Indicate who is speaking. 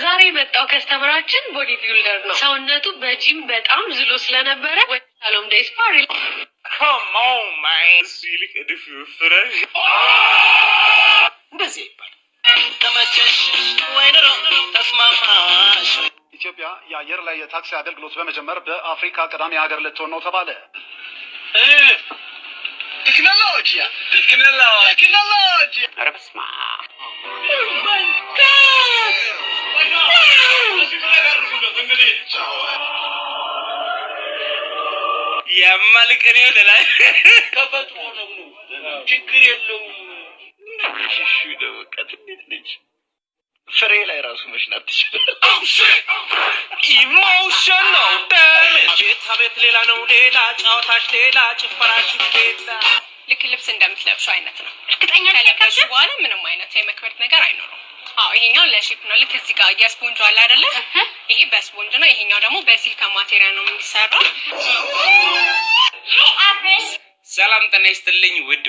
Speaker 1: ዛሬ የመጣው ከስተመራችን ቦዲ ቢልደር ነው። ሰውነቱ በጂም በጣም ዝሎ ስለነበረ ወደ ሳሎም ዴይ ስፓ
Speaker 2: Come on, man. ሲልክ እድፍ ፍረሽ እንደዚህ ይባል ተመቸሽ ወይ ነው ተስማማሽ?
Speaker 3: ኢትዮጵያ የአየር ላይ የታክሲ አገልግሎት በመጀመር በአፍሪካ ቀዳሚ ሀገር ልትሆን ነው ተባለ።
Speaker 2: ቴክኖሎጂ ኧረ በስመ አብ የማልቀኔው ላይ ተፈጥሮ ነው ችግር የለውም። ሽሹ ደውቀት እንዴት ነች? ፍሬ ላይ ራሱ መሽናት ትችላለህ። ኢሞሽናል ዳሜጅ ቤት ሌላ ነው፣ ሌላ ጫወታሽ ሌላ ጭፈራሽ ሌላ።
Speaker 4: ልክ ልብስ እንደምትለብሽው አይነት ነው። እርግጠኛ ከለበሽ በኋላ ምንም አይነት የመክበድ ነገር አይኖርም። አዎ ይሄኛው ለሺፕ ነው። ልክ እዚህ ጋር የስፖንጅ አለ አይደለ? ይሄ በስፖንጅ ነው። ይሄኛው ደግሞ በሲሊካ ማቴሪያል ነው የሚሰራው።
Speaker 2: ሰላም ጤና ይስጥልኝ ውድ